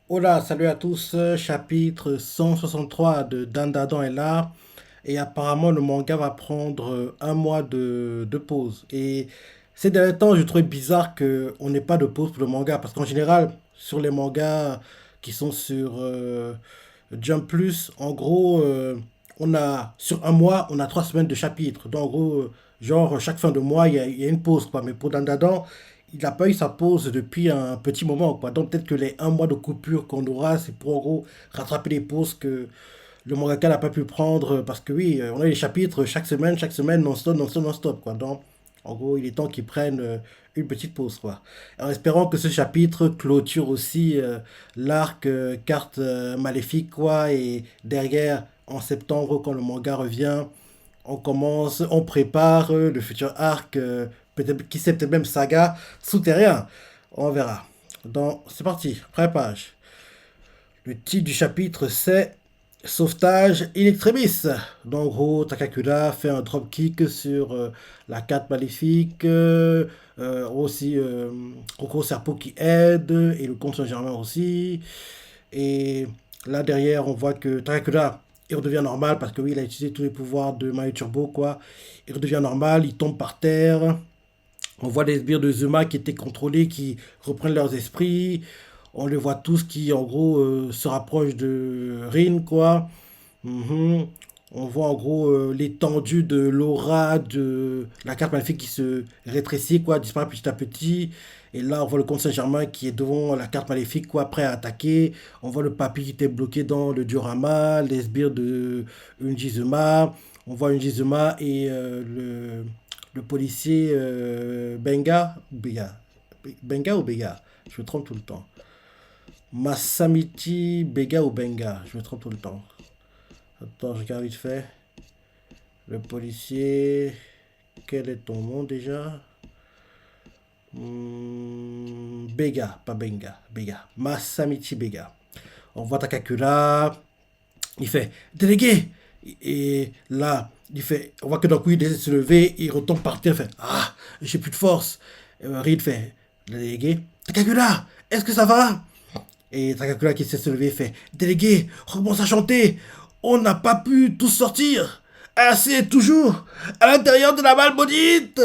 Hola, salut à tous, chapitre 163 de Dandadan est là. Et apparemment, le manga va prendre un mois de pause. Et ces derniers temps, je trouvais bizarre qu'on n'ait pas de pause pour le manga. Parce qu'en général, sur les mangas qui sont sur Jump Plus, en gros, sur un mois, on a 3 semaines de chapitre. Donc, en gros, genre, chaque fin de mois, il y a une pause, quoi. Mais pour Dandadan, il n'a pas eu sa pause depuis un petit moment, quoi. Donc, peut-être que les un mois de coupure qu'on aura, c'est pour, en gros, rattraper les pauses que le mangaka n'a pas pu prendre parce que oui, on a les chapitres chaque semaine, non-stop, non-stop, non-stop, quoi. Donc, en gros, il est temps qu'ils prennent une petite pause, quoi. En espérant que ce chapitre clôture aussi l'arc carte maléfique, quoi. Et derrière, en septembre, quand le manga revient, on commence, on prépare le futur arc, peut-être, qui sait, peut-être même saga souterrain. On verra. Donc, c'est parti, première page. Le titre du chapitre, c'est Sauvetage in extremis. Donc, en gros, Takakura fait un dropkick sur la carte maléfique. Aussi, Roko Serpo qui aide. Et le comte Saint-Germain aussi. Et là, derrière, on voit que Takakura, il redevient normal parce que oui, il a utilisé tous les pouvoirs de Mario Turbo, quoi. Il redevient normal, il tombe par terre. On voit les sbires de Zuma qui étaient contrôlés, qui reprennent leurs esprits. On les voit tous qui, en gros, se rapprochent de Rin, quoi. Mhm. On voit en gros l'étendue de l'aura de la carte magnifique qui se rétrécit, quoi, disparaît petit à petit. Et là, on voit le comte Saint-Germain qui est devant la carte maléfique, quoi, prêt à attaquer. On voit le papy qui était bloqué dans le diorama, les sbires de Unjizuma. On voit Unjizuma et le policier Benga ou Bega. Je me trompe tout le temps. Masamiti Bega ou Benga. Je me trompe tout le temps. Attends, je regarde vite fait. Le policier. Quel est ton nom déjà? Bega, pas Benga. Bega. Masamichi Bega. On voit Takakura. Il fait délégué. Et là, il fait. On voit que d'un coup, il essaie de se lever. Il retombe par terre. Il fait ah, j'ai plus de force. Reed fait délégué. Takakura, est-ce que ça va? Et Takakura qui essaie de se lever fait délégué, recommence à chanter. On n'a pas pu tous sortir. Assez toujours à l'intérieur de la balle maudite.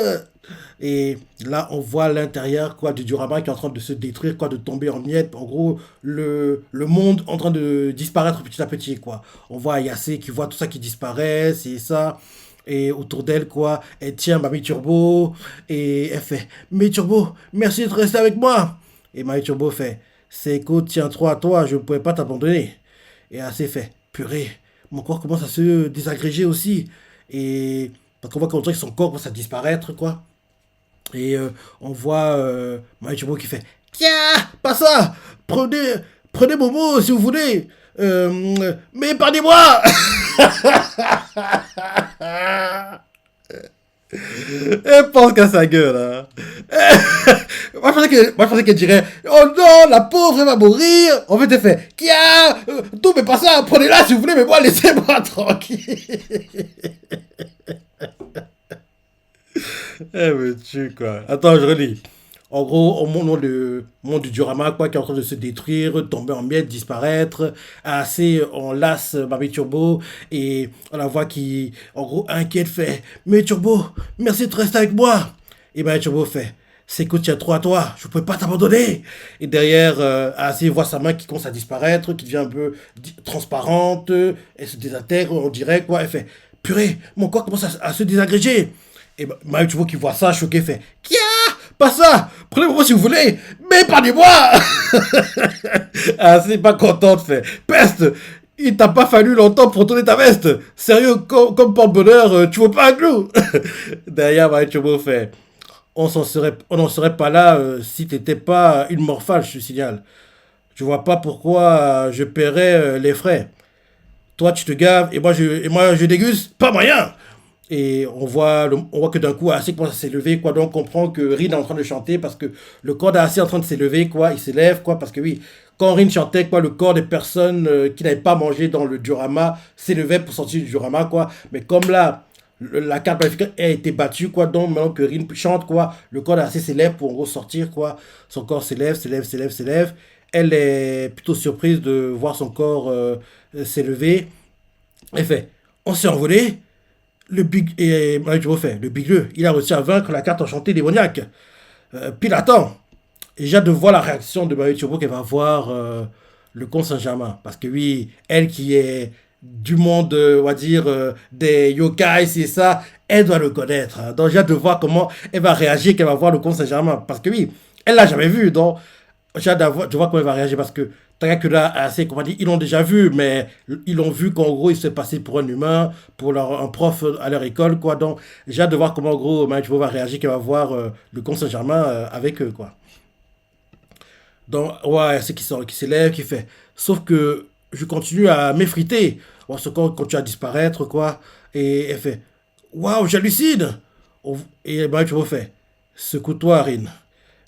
Et là, on voit l'intérieur quoi du diorama qui est en train de se détruire, quoi, de tomber en miettes. En gros, le monde en train de disparaître petit à petit, quoi. On voit Ayase qui voit tout ça qui disparaît, c'est ça. Et autour d'elle, quoi, elle tient Mamie Turbo. Et elle fait Mais Turbo, merci d'être resté avec moi. Et Mamie Turbo fait Seiko, tiens-toi à toi, je ne pourrais pas t'abandonner. Et Ayase fait Purée, mon corps commence à se désagréger aussi. Et parce qu'on voit qu'on dirait que son corps commence à disparaître, quoi. Et on voit Maichibo qui fait Tiens, pas ça. Prenez, prenez Momo si vous voulez. Mais épargnez-moi. Elle pense qu'à sa gueule. Hein. Moi, je pensais qu'elle dirait Oh non, la pauvre, elle va mourir. En fait, elle fait Kia, tout, mais pas ça. Prenez-la si vous voulez, mais moi, laissez-moi tranquille. Eh, mais tu quoi. Attends, je relis. En gros, on montre le monde du diorama quoi, qui est en train de se détruire, tomber en miettes, disparaître. Assez, on lasse Baby Turbo et on la voit qui, en gros, inquiète, fait Mais Turbo, merci de rester avec moi. Et Baby Turbo fait C'est que tiens trop à toi, je ne peux pas t'abandonner. Et derrière, Assez voit sa main qui commence à disparaître, qui devient un peu transparente, elle se désintègre, on dirait quoi. Elle fait Purée, mon corps commence à se désagréger. Et Mario, tu vois qu'il voit ça, choqué, fait Kia, pas ça, prenez-moi si vous voulez, mais épargnez-moi. Ah, c'est pas contente, fait Peste, il t'a pas fallu longtemps pour tourner ta veste. Sérieux, comme porte-bonheur, tu veux pas un clou. Derrière, Mario Chobo fait on n'en serait pas là si t'étais pas une morphale, je te signale. Je vois pas pourquoi je paierais les frais. Toi, tu te gaves et moi, je déguste. Pas moyen. Et on voit que d'un coup, Assez commence à s'élever, quoi. Donc, on comprend que Rin est en train de chanter parce que le corps d'Assé est en train de s'élever, quoi. Il s'élève, quoi. Parce que oui, quand Rin chantait, quoi, le corps des personnes qui n'avaient pas mangé dans le diorama s'élevait pour sortir du diorama, quoi. Mais comme là, la carte maléfique a été battue, quoi. Donc, maintenant que Rin chante, quoi, le corps d'Assé s'élève pour en gros sortir, quoi. Son corps s'élève, s'élève, s'élève, s'élève. elle est plutôt surprise de voir son corps s'élever. Elle fait, on s'est envolé. Le big et Mario refait, le bigleux, il a réussi à vaincre la carte enchantée démoniaque. Puis attends, et j'ai hâte de voir la réaction de Marie Turbo qu'elle va voir le comte Saint-Germain. Parce que oui, elle qui est du monde, on va dire, des yokai, c'est ça, elle doit le connaître, hein. Donc j'ai hâte de voir comment elle va réagir, qu'elle va voir le comte Saint-Germain. Parce que oui, elle l'a jamais vu. Donc j'ai hâte de voir comment elle va réagir. Parce que Takakura, ses compagnies, ils l'ont déjà vu, mais ils l'ont vu qu'en gros, il s'est passé pour un humain, pour un prof à leur école, quoi. Donc j'ai hâte de voir comment, en gros, Marie Turbo va réagir, qu'elle va voir le comte Saint-Germain avec eux, quoi. Donc, ouais, c'est qui s'élève, qui fait. Sauf que je continue à m'effriter. Ouais, ce corps continue à disparaître, quoi. Et elle fait, waouh, j'hallucine. Et ben, tu refais. Secoue-toi, Rin.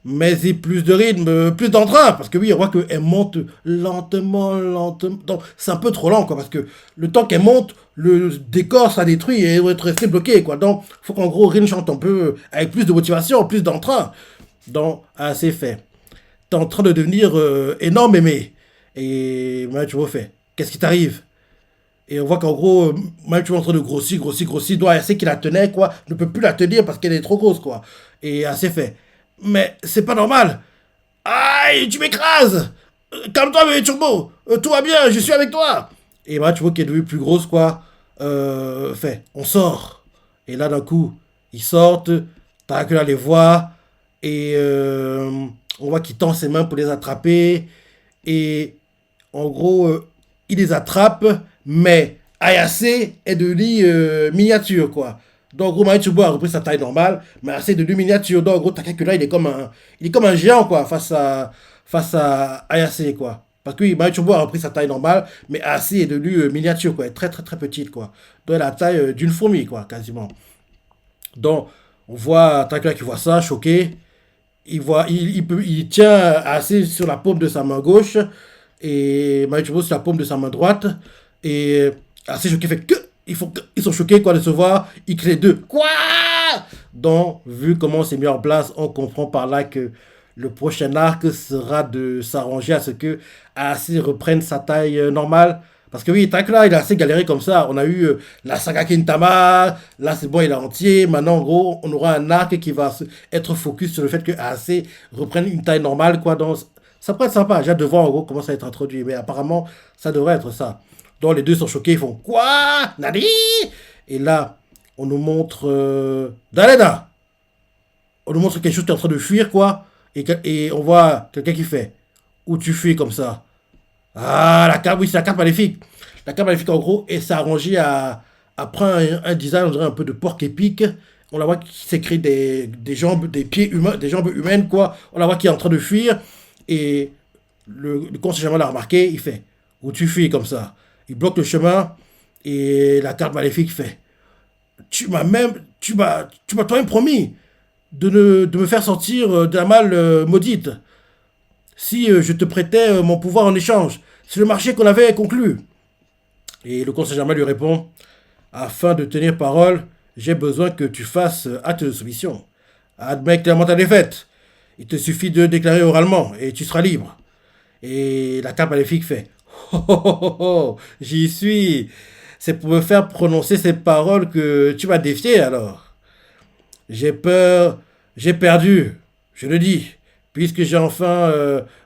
Mais plus de rythme, plus d'entrain. Parce que oui, on voit qu'elle monte lentement, lentement. Donc, c'est un peu trop lent, quoi. Parce que le temps qu'elle monte, le décor sera détruit et elle va être resté bloqué, quoi. Donc, il faut qu'en gros, Rin chante un peu avec plus de motivation, plus d'entrain. Donc, assez fait. T'es en train de devenir énorme aimé. Et tu refais. Qu'est-ce qui t'arrive? Et on voit qu'en gros, tu es en train de grossir, grossir, grossir. Doit essayer qu'il la tenait, quoi. Ne peut plus la tenir parce qu'elle est trop grosse, quoi. Et assez fait. Mais c'est pas normal. Aïe, tu m'écrases. Calme-toi, bébé Turbo. Tout va bien, je suis avec toi. Et tu vois qu'elle est devenue plus grosse, quoi. Fait, on sort. Et là, d'un coup, ils sortent. T'as que là les voix. Et on voit qu'il tend ses mains pour les attraper. Et en gros, il les attrape. Mais Ayase est devenu miniature, quoi. Donc, en gros, Maïtsubo a repris sa taille normale. Mais Ayase est devenu miniature. Donc, en gros, Takakura, il est comme un géant, quoi, face à Ayase, quoi. Parce que oui, Maïtsubo a repris sa taille normale. Mais Ayase est devenue miniature, quoi. Elle est très, très, très petite, quoi. Donc, elle a la taille d'une fourmi, quoi, quasiment. Donc, on voit Takakura qui voit ça, choqué. Il tient assez sur la paume de sa main gauche et Maïchubo sur la paume de sa main droite. Et assez choqué, fait que ils sont choqués quoi de se voir. Ils créent deux. Quoi? Donc, vu comment c'est mis en place, on comprend par là que le prochain arc sera de s'arranger à ce que assez reprenne sa taille normale. Parce que oui, Takla, il a assez galéré comme ça. On a eu la saga Kintama, là c'est bon, il est entier. Maintenant, en gros, on aura un arc qui va être focus sur le fait que AC reprenne une taille normale, quoi. Donc, ça pourrait être sympa. J'ai hâte de voir, en gros, comment ça va être introduit. Mais apparemment, ça devrait être ça. Donc, les deux sont choqués, ils font quoi? Nani? Et là, on nous montre Dalena. On nous montre quelque chose qui est en train de fuir, quoi. Et on voit quelqu'un qui fait où tu fuis comme ça. Ah, la carte, oui, c'est la carte maléfique. La carte maléfique, en gros, et s'est arrangée à prendre un design, on dirait un peu de porc épique. On la voit qui s'écrit des jambes, des pieds humains, des jambes humaines, quoi. On la voit qui est en train de fuir. Et le conseiller l'a remarqué, il fait, où tu fuis comme ça. Il bloque le chemin. Et la carte maléfique fait, tu m'as toi-même promis de me faire sortir de la malle maudite si je te prêtais mon pouvoir en échange. C'est le marché qu'on avait conclu. Et le conseiller germain lui répond, afin de tenir parole, j'ai besoin que tu fasses acte de soumission. Admets clairement ta défaite. Il te suffit de déclarer oralement et tu seras libre. Et la carte maléfique fait, oh, oh, oh, oh, oh, j'y suis. C'est pour me faire prononcer ces paroles que tu m'as défié alors. J'ai peur, j'ai perdu, je le dis. Puisque j'ai enfin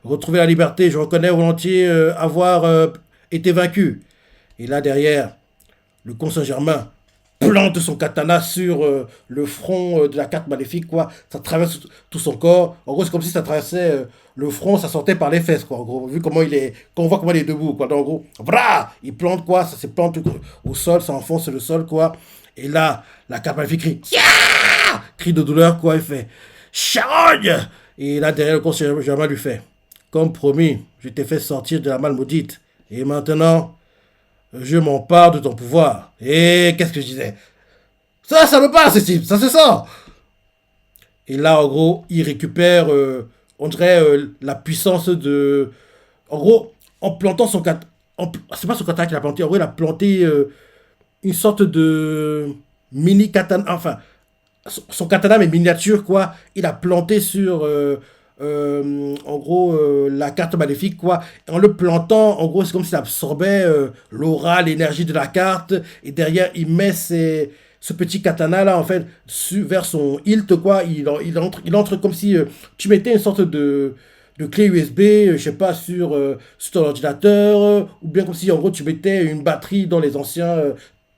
retrouvé la liberté, je reconnais volontiers avoir été vaincu. Et là derrière, le comte Saint-Germain plante son katana sur le front de la carte maléfique, quoi. Ça traverse tout son corps. En gros, c'est comme si ça traversait le front, ça sortait par les fesses, quoi. En gros, vu comment il est, quand on voit comment il est debout, quoi. Donc, en gros, voilà, il plante, quoi. Ça se plante au sol, ça enfonce le sol, quoi. Et là, la carte maléfique crie, yeah! Cri de douleur, quoi. Il fait, charogne! Et là, derrière, le conseiller Germain lui fait, comme promis, je t'ai fait sortir de la malle maudite. Et maintenant, je m'empare de ton pouvoir. Et qu'est-ce que je disais? Ça me passe, Steve, ça se sent. Et là, en gros, il récupère, on dirait, la puissance de... En gros, en plantant son katana... C'est pas son katana qu'il a planté, en gros, il a planté une sorte de mini katana, enfin, son katana mais miniature, quoi. Il a planté sur en gros, la carte maléfique, quoi. Et en le plantant, en gros, c'est comme s'il absorbait l'aura, l'énergie de la carte. Et derrière, il met ce petit katana là, en fait, vers son hilt, quoi. Il entre comme si tu mettais une sorte de clé USB, je sais pas, sur ton ordinateur, ou bien comme si, en gros, tu mettais une batterie dans les anciens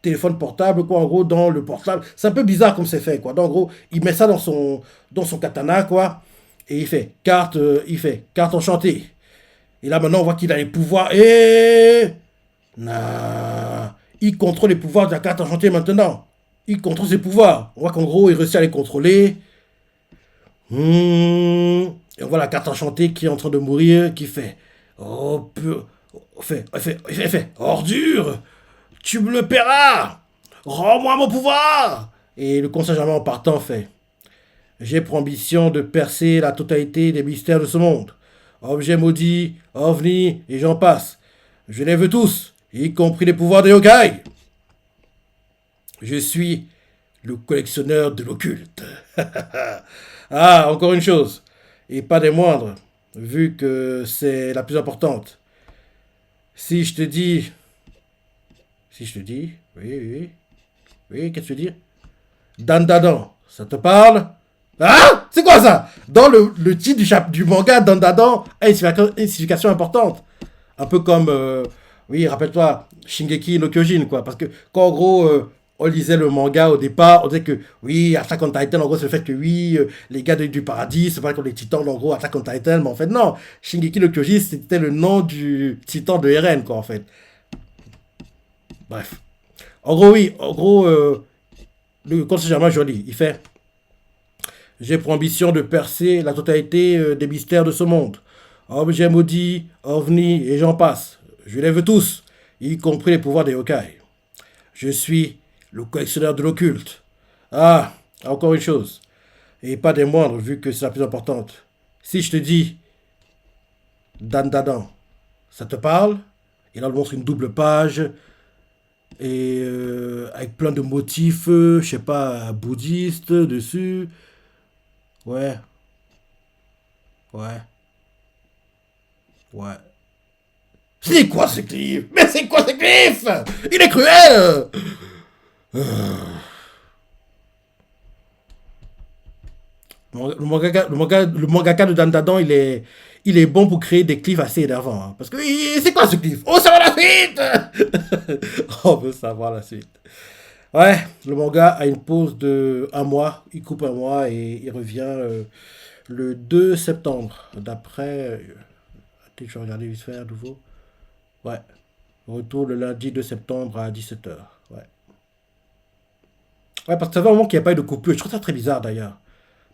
téléphones portables, quoi, en gros, dans le portable. C'est un peu bizarre comme c'est fait, quoi. Donc, en gros, il met ça dans son katana, quoi. Et il fait carte enchantée. Et là, maintenant, on voit qu'il a les pouvoirs. Et. Nah. Il contrôle les pouvoirs de la carte enchantée maintenant. Il contrôle ses pouvoirs. On voit qu'en gros, il réussit à les contrôler. Et on voit la carte enchantée qui est en train de mourir, qui fait. Oh, fait. Ordure! Tu me le paieras! Rends-moi mon pouvoir! Et le conseil germain en partant fait. J'ai pour ambition de percer la totalité des mystères de ce monde. Objets maudits, ovnis et j'en passe. Je les veux tous, y compris les pouvoirs des yokai. Je suis le collectionneur de l'occulte. Ah, encore une chose, et pas des moindres, vu que c'est la plus importante. Si je te dis... Si je te dis... Oui, oui, oui. Oui, qu'est-ce que tu veux dire? Dandadan, ça te parle? Ah, c'est quoi ça? Dans le titre du manga, Dandadan a une signification importante. Un peu comme, oui, rappelle-toi, Shingeki no Kyojin, quoi. Parce que quand, en gros, on lisait le manga au départ, on disait que, oui, Attack on Titan, en gros, c'est le fait que, oui, les gars du paradis, c'est pas comme les titans, en gros, Attack on Titan, mais en fait, non. Shingeki no Kyojin, c'était le nom du titan de Eren, quoi, en fait. Bref. En gros, oui, en gros, le conseil germain joli, il fait... J'ai pour ambition de percer la totalité des mystères de ce monde. Objets maudits, ovnis et j'en passe. Je les veux tous, y compris les pouvoirs des yokai. Je suis le collectionneur de l'occulte. Ah, encore une chose, et pas des moindres vu que c'est la plus importante. Si je te dis Dan Dadan, ça te parle? Et là, on montre une double page et avec plein de motifs, je sais pas, bouddhistes dessus. Ouais, ouais, ouais. C'est quoi ce cliff? Mais c'est quoi ce cliff? Il est cruel! Le mangaka de Dandadan, il est bon pour créer des cliffs assez énervants, hein. Parce que c'est quoi ce cliff? On saura la suite! On veut savoir la suite. Ouais, le manga a une pause de un mois. Il coupe un mois et il revient le 2 septembre. D'après. Attends, je vais regarder vite fait à nouveau. Ouais. Retour le lundi 2 septembre à 17h. Ouais. Ouais, parce que ça fait un moment qu'il n'y a pas eu de coupure. Je trouve ça très bizarre d'ailleurs.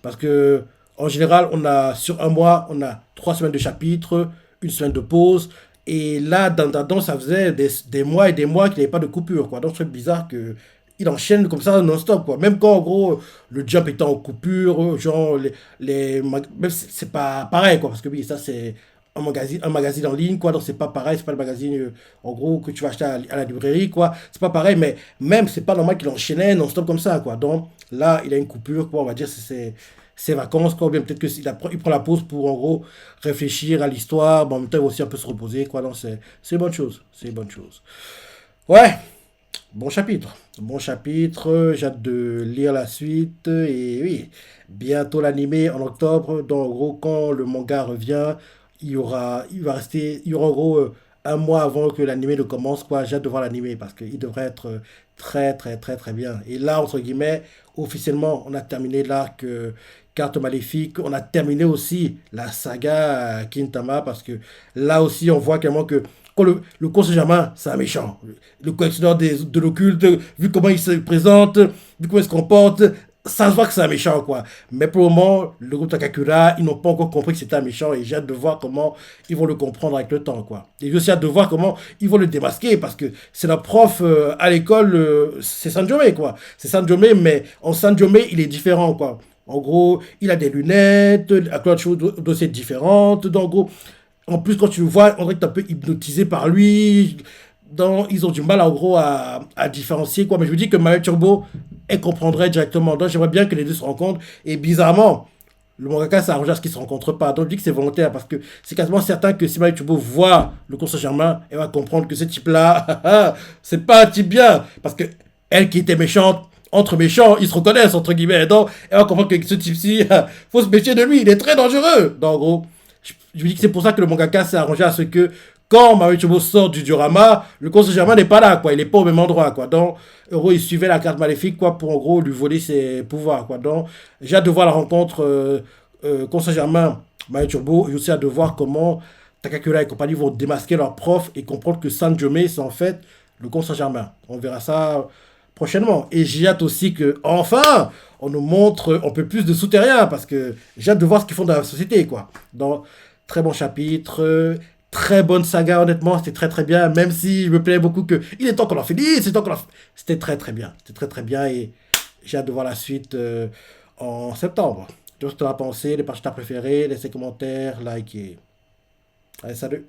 Parce que, en général, sur un mois, on a 3 semaines de chapitre, une semaine de pause. Et là, dans ça faisait des mois et des mois qu'il n'y avait pas de coupure, quoi. Donc, je trouve bizarre que il enchaîne comme ça non-stop, quoi. Même quand, en gros, le jump était en coupure, genre, même c'est pas pareil, quoi. Parce que oui, ça, c'est un magazine en ligne, quoi. Donc, c'est pas pareil. C'est pas le magazine, en gros, que tu vas acheter à la librairie, quoi. C'est pas pareil, mais même, c'est pas normal qu'il enchaînait non-stop comme ça, quoi. Donc, là, il a une coupure, quoi. On va dire, c'est ses vacances, quoi. Ou bien peut-être il prend la pause pour, en gros, réfléchir à l'histoire. Bon, en même temps, il va aussi un peu se reposer, quoi. Donc, c'est une bonne chose. C'est une bonne chose. Ouais, bon chapitre. Bon chapitre. J'ai hâte de lire la suite. Et oui, bientôt l'animé en octobre. Donc, en gros, quand le manga revient, il y aura en gros un mois avant que l'animé ne commence, quoi. J'ai hâte de voir l'animé parce qu'il devrait être très, très, très, très bien. Et là, entre guillemets, officiellement, on a terminé l'arc Carte Maléfique. On a terminé aussi la saga Kintama parce que là aussi, on voit clairement que quand le conseil germain, c'est un méchant. Le collectionneur de l'occulte, vu comment il se présente, vu comment il se comporte, ça se voit que c'est un méchant, quoi. Mais pour le moment, le groupe Takakura, ils n'ont pas encore compris que c'était un méchant et j'ai hâte de voir comment ils vont le comprendre avec le temps, quoi. Et j'ai aussi hâte de voir comment ils vont le démasquer parce que c'est la prof à l'école, c'est Sanjome, quoi. C'est Sanjome, mais en Sanjome, il est différent, quoi. En gros, il a des lunettes, à plein de choses d'aussi différentes. Donc, en gros, en plus, quand tu le vois, on dirait que tu es un peu hypnotisé par lui. Ils ont du mal, en gros, à différencier, quoi. Mais je me dis que Mario Turbo, elle comprendrait directement. Donc, j'aimerais bien que les deux se rencontrent. Et bizarrement, le mangaka s'est arrangé à ce qu'ils ne se rencontrent pas. Donc, je dis que c'est volontaire parce que c'est quasiment certain que si Marie Chubo voit le Conseil Germain, elle va comprendre que ce type-là, c'est pas un type bien. Parce que elle qui était méchante, entre méchants, ils se reconnaissent, entre guillemets. Donc, elle va comprendre que ce type-ci, faut se méfier de lui, il est très dangereux. Donc, en gros, je me dis que c'est pour ça que le mangaka s'est arrangé à ce que quand Marie Chubo sort du diorama, le Conseil Germain n'est pas là, quoi. Il n'est pas au même endroit, quoi. Donc, en gros, il suivait la carte maléfique, quoi, pour en gros lui voler ses pouvoirs, quoi. Donc, j'ai hâte de voir la rencontre Conseil Germain, Marie Turbo, et aussi hâte de voir comment Takakura et compagnie vont démasquer leurs profs et comprendre que San Jome, c'est en fait le Conseil Germain. On verra ça prochainement. Et j'ai hâte aussi que, enfin, on nous montre un peu plus de souterrains, parce que j'ai hâte de voir ce qu'ils font dans la société, quoi. Donc, très bon chapitre, très bonne saga, honnêtement, c'était très très bien, même si je me plaignais beaucoup que il est temps qu'on en finisse, c'est temps qu'on en... C'était très très bien, c'était très très bien, et j'ai hâte de voir la suite en septembre. Tu vois ce que tu as pensé, les pages que tu as préférées, laissez commentaires, likez. Allez, salut.